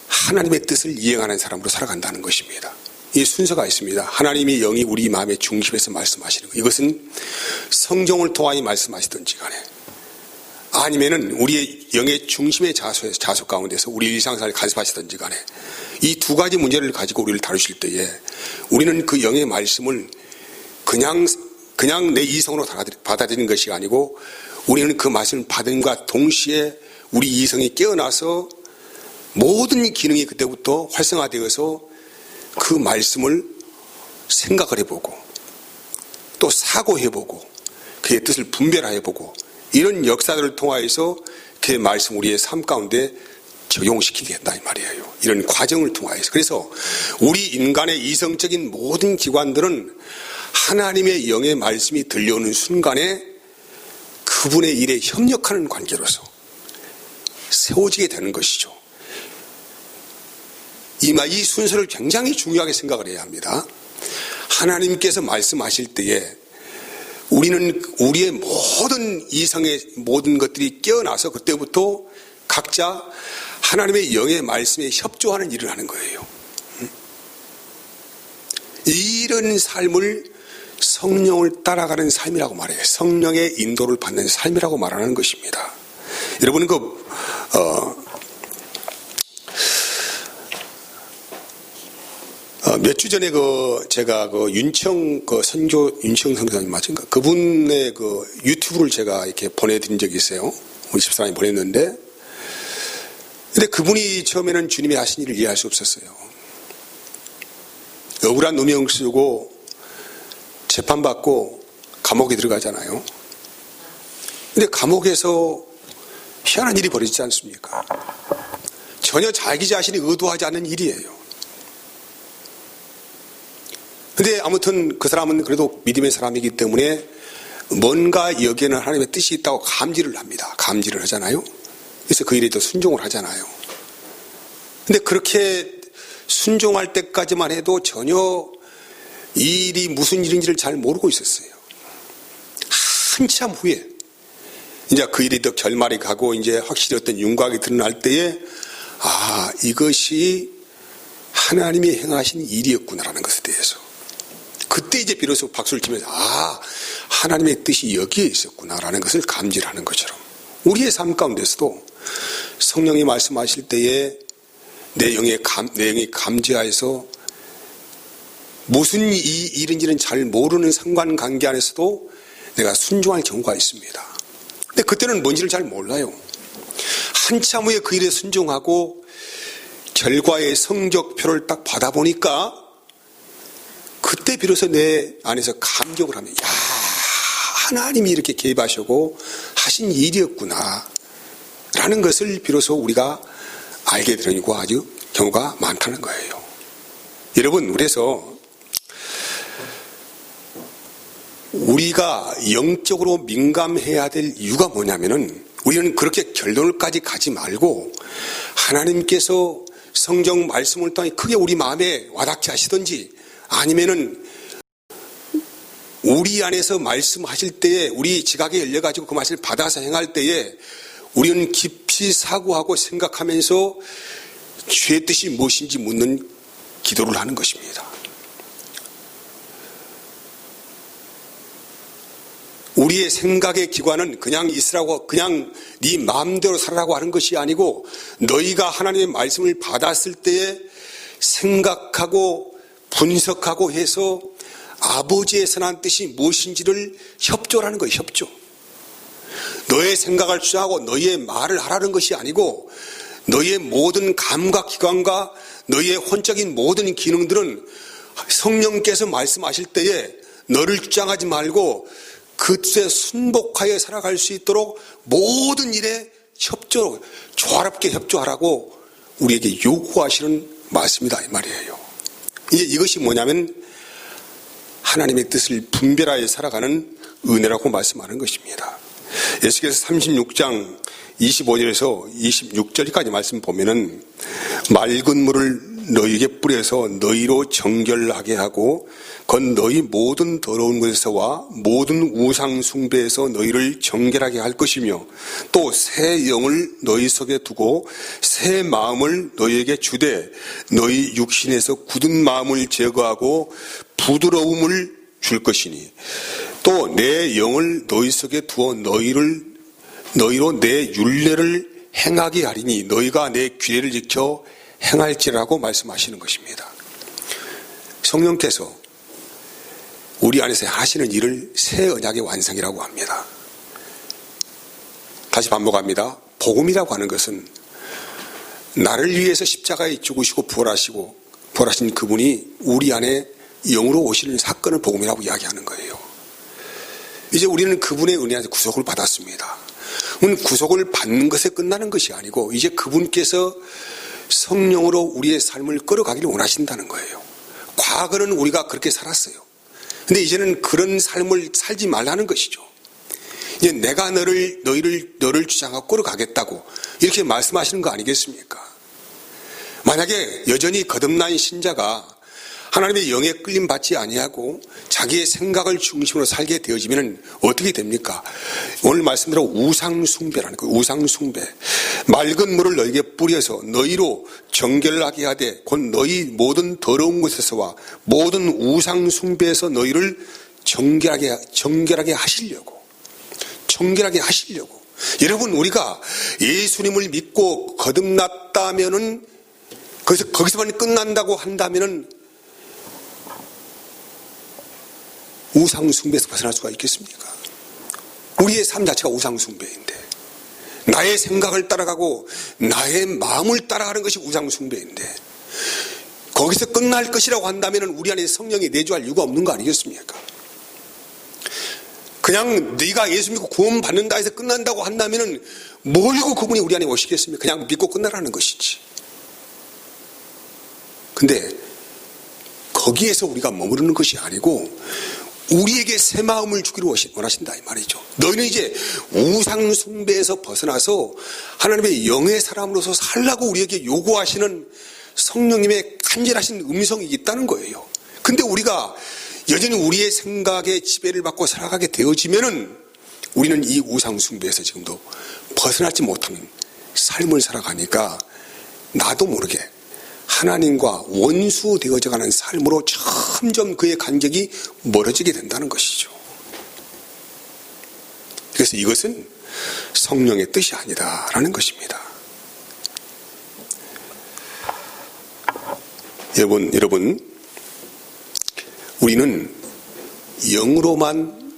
S1: 하나님의 뜻을 이행하는 사람으로 살아간다는 것입니다. 이 순서가 있습니다. 하나님의 영이 우리 마음의 중심에서 말씀하시는 것. 이것은 성경을 통하여 말씀하시든지 간에 아니면은 우리의 영의 중심의 자소 가운데서 우리 일상생활을 간섭하시든지 간에 이 두 가지 문제를 가지고 우리를 다루실 때에 우리는 그 영의 말씀을 그냥 내 이성으로 받아들이는 것이 아니고 우리는 그 말씀을 받음과 동시에 우리 이성이 깨어나서 모든 기능이 그때부터 활성화되어서 그 말씀을 생각을 해보고 또 사고해보고 그의 뜻을 분별해보고 이런 역사들을 통하여서 그의 말씀 우리의 삶 가운데 적용시키게 된다 이 말이에요. 이런 과정을 통하여서. 그래서 우리 인간의 이성적인 모든 기관들은 하나님의 영의 말씀이 들려오는 순간에 그분의 일에 협력하는 관계로서 세워지게 되는 것이죠. 이 순서를 굉장히 중요하게 생각을 해야 합니다. 하나님께서 말씀하실 때에 우리는 우리의 모든 이성의 모든 것들이 깨어나서 그때부터 각자 하나님의 영의 말씀에 협조하는 일을 하는 거예요. 이런 삶을 성령을 따라가는 삶이라고 말해요. 성령의 인도를 받는 삶이라고 말하는 것입니다. 여러분 몇 주 전에 제가 윤청 선교사님 맞은가? 그분의 유튜브를 제가 이렇게 보내드린 적이 있어요. 우리 집사람이 보냈는데, 근데 그분이 처음에는 주님이 하신 일을 이해할 수 없었어요. 억울한 누명 쓰고 재판받고 감옥에 들어가잖아요. 근데 감옥에서 희한한 일이 벌어지지 않습니까? 전혀 자기 자신이 의도하지 않는 일이에요. 근데 아무튼 그 사람은 그래도 믿음의 사람이기 때문에 뭔가 여기에는 하나님의 뜻이 있다고 감지를 합니다. 감지를 하잖아요. 그래서 그 일에 더 순종을 하잖아요. 근데 그렇게 순종할 때까지만 해도 전혀 이 일이 무슨 일인지를 잘 모르고 있었어요. 한참 후에 이제 그 일이 더 결말이 가고 이제 확실히 어떤 윤곽이 드러날 때에 이것이 하나님이 행하신 일이었구나라는 것에 대해서 그때 이제 비로소 박수를 치면서 하나님의 뜻이 여기에 있었구나라는 것을 감지를 하는 것처럼 우리의 삶 가운데서도 성령이 말씀하실 때에 내 영이 감지하여서 무슨 일인지는 잘 모르는 상관관계 안에서도 내가 순종할 경우가 있습니다. 근데 그때는 뭔지를 잘 몰라요. 한참 후에 그 일에 순종하고 결과의 성적표를 딱 받아보니까 그때 비로소 내 안에서 감격을 하면 하나님이 이렇게 개입하시고 하신 일이었구나 라는 것을 비로소 우리가 알게 되려고 아주 경우가 많다는 거예요. 여러분, 그래서 우리가 영적으로 민감해야 될 이유가 뭐냐면은 우리는 그렇게 결론까지 가지 말고 하나님께서 성경 말씀을 통해 크게 우리 마음에 와닿게 하시든지 아니면은 우리 안에서 말씀하실 때에 우리 지각에 열려가지고 그 말씀을 받아서 행할 때에 우리는 깊이 사고하고 생각하면서 주의 뜻이 무엇인지 묻는 기도를 하는 것입니다. 우리의 생각의 기관은 그냥 있으라고 그냥 네 마음대로 살아라고 하는 것이 아니고 너희가 하나님의 말씀을 받았을 때에 생각하고 분석하고 해서 아버지의 선한 뜻이 무엇인지를 협조라는 거예요. 협조. 너의 생각을 취하고 너희의 말을 하라는 것이 아니고 너희의 모든 감각기관과 너희의 혼적인 모든 기능들은 성령께서 말씀하실 때에 너를 주장하지 말고 그 뜻에 순복하여 살아갈 수 있도록 모든 일에 조화롭게 협조하라고 우리에게 요구하시는 말씀이다 이 말이에요. 이제 이것이 뭐냐면 하나님의 뜻을 분별하여 살아가는 은혜라고 말씀하는 것입니다. 에스겔서 36장 25절에서 26절까지 말씀 보면은 맑은 물을 너희에게 뿌려서 너희로 정결하게 하고 건 너희 모든 더러운 것에서와 모든 우상 숭배에서 너희를 정결하게 할 것이며 또 새 영을 너희 속에 두고 새 마음을 너희에게 주되 너희 육신에서 굳은 마음을 제거하고 부드러움을 줄 것이니 또 내 영을 너희 속에 두어 너희를 너희로 내 율례를 행하게 하리니 너희가 내 규례를 지켜 행할지라고 말씀하시는 것입니다. 성령께서 우리 안에서 하시는 일을 새 언약의 완성이라고 합니다. 다시 반복합니다. 복음이라고 하는 것은 나를 위해서 십자가에 죽으시고 부활하신 그분이 우리 안에 영으로 오시는 사건을 복음이라고 이야기하는 거예요. 이제 우리는 그분의 은혜 안에서 구속을 받았습니다. 구속을 받는 것에 끝나는 것이 아니고 이제 그분께서 성령으로 우리의 삶을 끌어가기를 원하신다는 거예요. 과거는 우리가 그렇게 살았어요. 근데 이제는 그런 삶을 살지 말라는 것이죠. 이제 내가 너를 주장하고 끌어가겠다고 이렇게 말씀하시는 거 아니겠습니까? 만약에 여전히 거듭난 신자가 하나님의 영에 끌림 받지 아니하고 자기의 생각을 중심으로 살게 되어지면 어떻게 됩니까? 오늘 말씀대로 우상숭배라는 거예요. 우상숭배. 맑은 물을 너에게 뿌려서 너희로 정결하게 하되 곧 너희 모든 더러운 곳에서와 모든 우상숭배에서 너희를 정결하게 하시려고. 여러분, 우리가 예수님을 믿고 거듭났다면은 거기서만 끝난다고 한다면은 우상숭배에서 벗어날 수가 있겠습니까? 우리의 삶 자체가 우상숭배인데, 나의 생각을 따라가고 나의 마음을 따라가는 것이 우상숭배인데, 거기서 끝날 것이라고 한다면 우리 안에 성령이 내주할 이유가 없는 거 아니겠습니까? 그냥 네가 예수 믿고 구원 받는다 해서 끝난다고 한다면 뭘고 그분이 우리 안에 오시겠습니까? 그냥 믿고 끝나라는 것이지. 근데 거기에서 우리가 머무르는 것이 아니고 우리에게 새 마음을 주기를 원하신다 이 말이죠. 너희는 이제 우상 숭배에서 벗어나서 하나님의 영의 사람으로서 살라고 우리에게 요구하시는 성령님의 간절하신 음성이 있다는 거예요. 근데 우리가 여전히 우리의 생각에 지배를 받고 살아가게 되어지면은 우리는 이 우상 숭배에서 지금도 벗어나지 못하는 삶을 살아가니까 나도 모르게 하나님과 원수 되어져가는 삶으로 점점 그의 간격이 멀어지게 된다는 것이죠. 그래서 이것은 성령의 뜻이 아니다라는 것입니다. 여러분, 우리는 영으로만,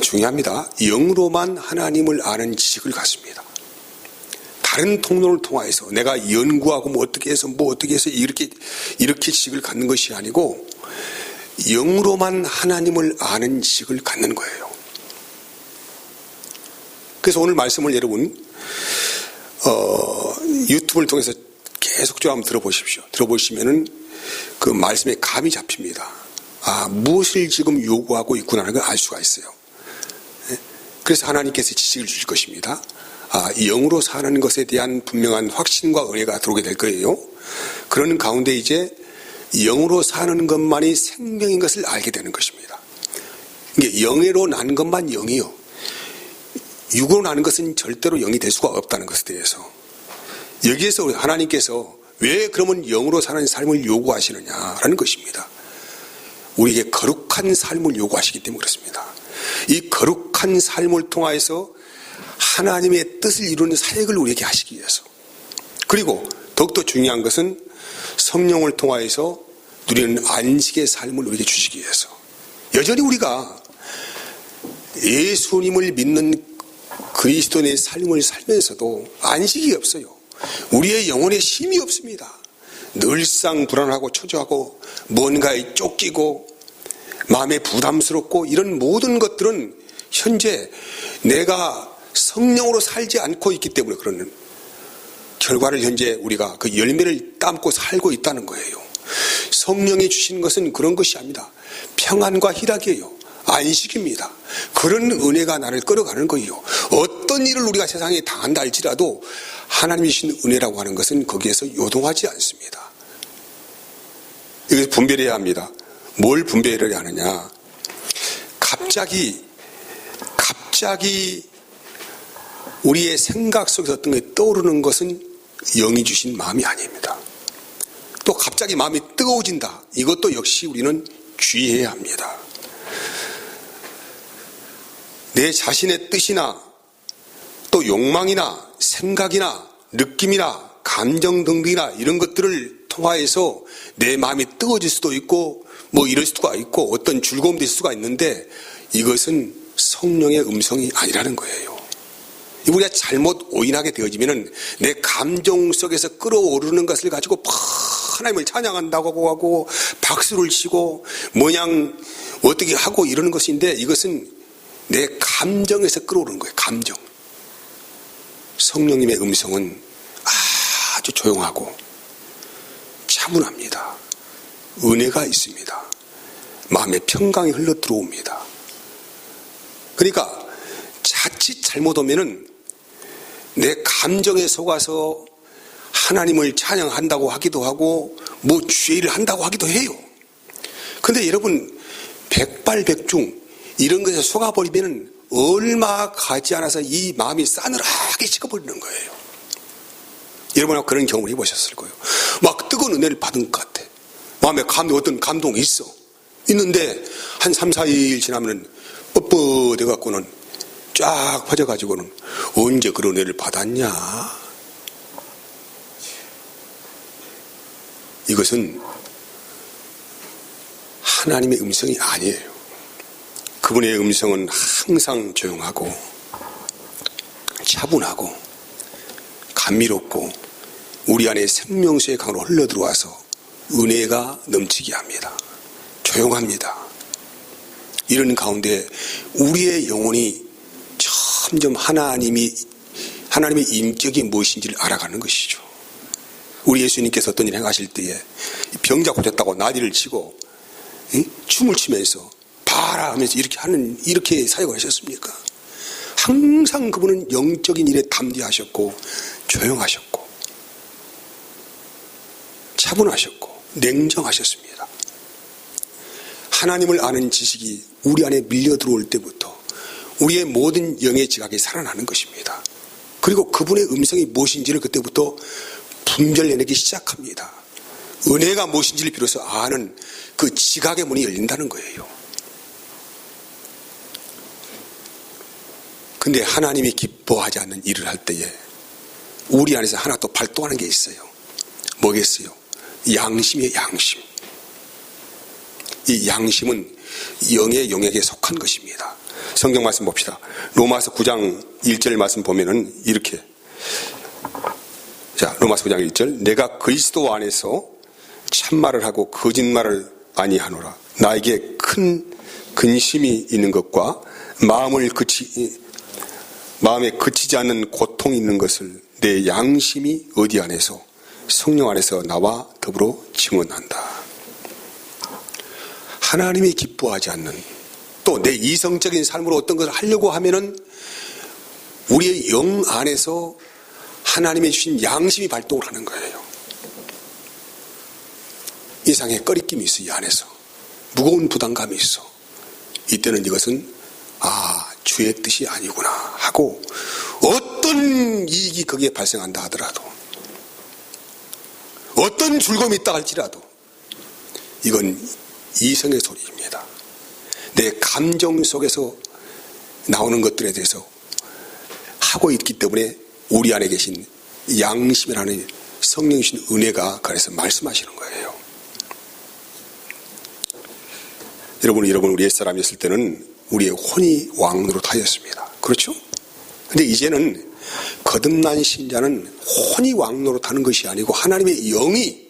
S1: 중요합니다. 영으로만 하나님을 아는 지식을 갖습니다. 다른 통로를 통해서 내가 연구하고 어떻게 해서 이렇게 지식을 갖는 것이 아니고 영으로만 하나님을 아는 지식을 갖는 거예요. 그래서 오늘 말씀을 여러분 유튜브를 통해서 계속 좀 한번 들어보십시오. 들어보시면은 그 말씀에 감이 잡힙니다. 무엇을 지금 요구하고 있구나라는 걸 알 수가 있어요. 그래서 하나님께서 지식을 주실 것입니다. 영으로 사는 것에 대한 분명한 확신과 은혜가 들어오게 될 거예요. 그런 가운데 이제 영으로 사는 것만이 생명인 것을 알게 되는 것입니다. 이게 영으로 나는 것만 영이요. 육으로 나는 것은 절대로 영이 될 수가 없다는 것에 대해서 여기에서 하나님께서 왜 그러면 영으로 사는 삶을 요구하시느냐라는 것입니다. 우리에게 거룩한 삶을 요구하시기 때문에 그렇습니다. 이 거룩한 삶을 통하여서 하나님의 뜻을 이루는 사역을 우리에게 하시기 위해서, 그리고 더욱더 중요한 것은 성령을 통하여서 누리는 안식의 삶을 우리에게 주시기 위해서. 여전히 우리가 예수님을 믿는 그리스도인의 삶을 살면서도 안식이 없어요. 우리의 영혼에 쉼이 없습니다. 늘상 불안하고 초조하고 뭔가에 쫓기고 마음에 부담스럽고 이런 모든 것들은 현재 내가 성령으로 살지 않고 있기 때문에 그러는 결과를 현재 우리가 그 열매를 따먹고 살고 있다는 거예요. 성령이 주신 것은 그런 것이 아닙니다. 평안과 희락이에요. 안식입니다. 그런 은혜가 나를 끌어가는 거예요. 어떤 일을 우리가 세상에 당한다 할지라도 하나님이 주신 은혜라고 하는 것은 거기에서 요동하지 않습니다. 이것을 분별해야 합니다. 뭘 분별해야 하느냐? 갑자기 우리의 생각 속에서 어떤 게 떠오르는 것은 영이 주신 마음이 아닙니다. 또 갑자기 마음이 뜨거워진다. 이것도 역시 우리는 주의해야 합니다. 내 자신의 뜻이나 또 욕망이나 생각이나 느낌이나 감정 등등이나 이런 것들을 통하여서 내 마음이 뜨거워질 수도 있고 뭐 이럴 수가 있고 어떤 즐거움도 있을 수가 있는데 이것은 성령의 음성이 아니라는 거예요. 우리가 잘못 오인하게 되어지면은 내 감정 속에서 끌어오르는 것을 가지고 하나님을 찬양한다고 하고 박수를 치고 모양 어떻게 하고 이러는 것인데 이것은 내 감정에서 끌어오르는 거예요. 감정. 성령님의 음성은 아주 조용하고 차분합니다. 은혜가 있습니다. 마음의 평강이 흘러 들어옵니다. 그러니까 자칫 잘못 오면은 내 감정에 속아서 하나님을 찬양한다고 하기도 하고 뭐 죄를 한다고 하기도 해요. 근데 여러분 백발백중 이런 것에 속아버리면 얼마 가지 않아서 이 마음이 싸늘하게 식어버리는 거예요. 여러분 그런 경험을 해보셨을 거예요. 막 뜨거운 은혜를 받은 것 같아. 마음에 어떤 감동이 있는데 한 3, 4일 지나면 뻣뻣해갖고는 쫙 퍼져가지고는 언제 그런 은혜를 받았냐. 이것은 하나님의 음성이 아니에요. 그분의 음성은 항상 조용하고 차분하고 감미롭고 우리 안에 생명수의 강으로 흘러들어와서 은혜가 넘치게 합니다. 조용합니다. 이런 가운데 우리의 영혼이 점점 하나님의 인격이 무엇인지를 알아가는 것이죠. 우리 예수님께서 어떤 일을 행하실 때에 병자 고쳤다고 난리를 치고 춤을 추면서 봐라 하면서 이렇게 사역을 하셨습니까? 항상 그분은 영적인 일에 담대하셨고 조용하셨고 차분하셨고 냉정하셨습니다. 하나님을 아는 지식이 우리 안에 밀려 들어올 때부터 우리의 모든 영의 지각이 살아나는 것입니다. 그리고 그분의 음성이 무엇인지를 그때부터 분별해내기 시작합니다. 은혜가 무엇인지를 비로소 아는 그 지각의 문이 열린다는 거예요. 근데 하나님이 기뻐하지 않는 일을 할 때에 우리 안에서 하나 또 발동하는 게 있어요. 뭐겠어요? 양심이에요. 양심. 이 양심은 영의 영역에 속한 것입니다. 성경 말씀 봅시다. 로마서 9장 1절 말씀 보면은 이렇게, 자, 로마서 9장 1절, 내가 그리스도 안에서 참말을 하고 거짓말을 아니하노라. 나에게 큰 근심이 있는 것과 마음에 그치지 않는 고통이 있는 것을 내 양심이 어디 안에서 성령 안에서 나와 더불어 증언한다. 하나님이 기뻐하지 않는, 또 내 이성적인 삶으로 어떤 것을 하려고 하면은 우리의 영 안에서 하나님이 주신 양심이 발동을 하는 거예요. 이상의 꺼리낌이 있어. 이 안에서 무거운 부담감이 있어. 이때는 이것은 주의 뜻이 아니구나 하고 어떤 이익이 거기에 발생한다 하더라도 어떤 즐거움이 있다 할지라도 이건 이성의 소리입니다. 내 감정 속에서 나오는 것들에 대해서 하고 있기 때문에 우리 안에 계신 양심이라는 성령이신 은혜가 그래서 말씀하시는 거예요. 여러분 우리 옛사람이었을 때는 우리의 혼이 왕노릇하였습니다. 그렇죠? 근데 이제는 거듭난 신자는 혼이 왕노릇하는 것이 아니고 하나님의 영이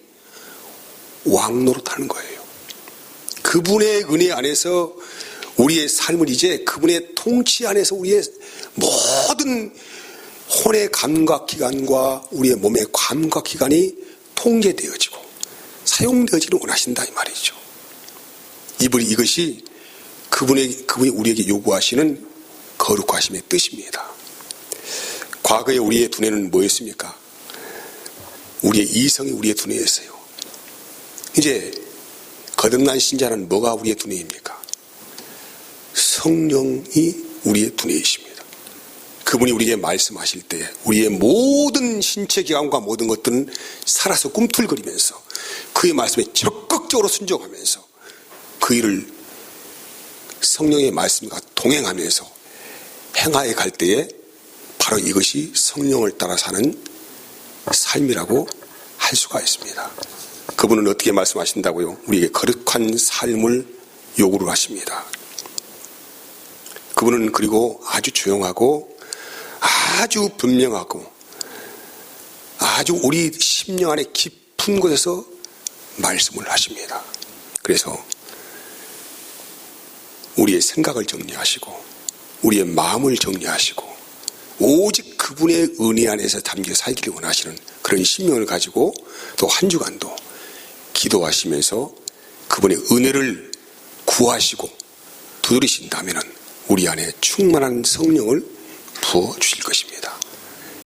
S1: 왕노릇하는 거예요. 그분의 은혜 안에서 우리의 삶을 이제 그분의 통치 안에서 우리의 모든 혼의 감각기관과 우리의 몸의 감각기관이 통제되어지고 사용되어지기를 원하신다 이 말이죠. 이것이 그분이 우리에게 요구하시는 거룩하심의 뜻입니다. 과거에 우리의 두뇌는 뭐였습니까? 우리의 이성이 우리의 두뇌였어요. 이제 거듭난 신자는 뭐가 우리의 두뇌입니까? 성령이 우리의 두뇌이십니다. 그분이 우리에게 말씀하실 때 우리의 모든 신체 기관과 모든 것들은 살아서 꿈틀거리면서 그의 말씀에 적극적으로 순종하면서 그 일을 성령의 말씀과 동행하면서 행하에 갈 때에 바로 이것이 성령을 따라 사는 삶이라고 할 수가 있습니다. 그분은 어떻게 말씀하신다고요? 우리에게 거룩한 삶을 요구를 하십니다. 그분은 그리고 아주 조용하고 아주 분명하고 아주 우리 심령 안에 깊은 곳에서 말씀을 하십니다. 그래서 우리의 생각을 정리하시고 우리의 마음을 정리하시고 오직 그분의 은혜 안에서 담겨 살기를 원하시는 그런 심령을 가지고 또 한 주간도 기도하시면서 그분의 은혜를 구하시고 두드리신다면 우리 안에 충만한 성령을 부어주실 것입니다.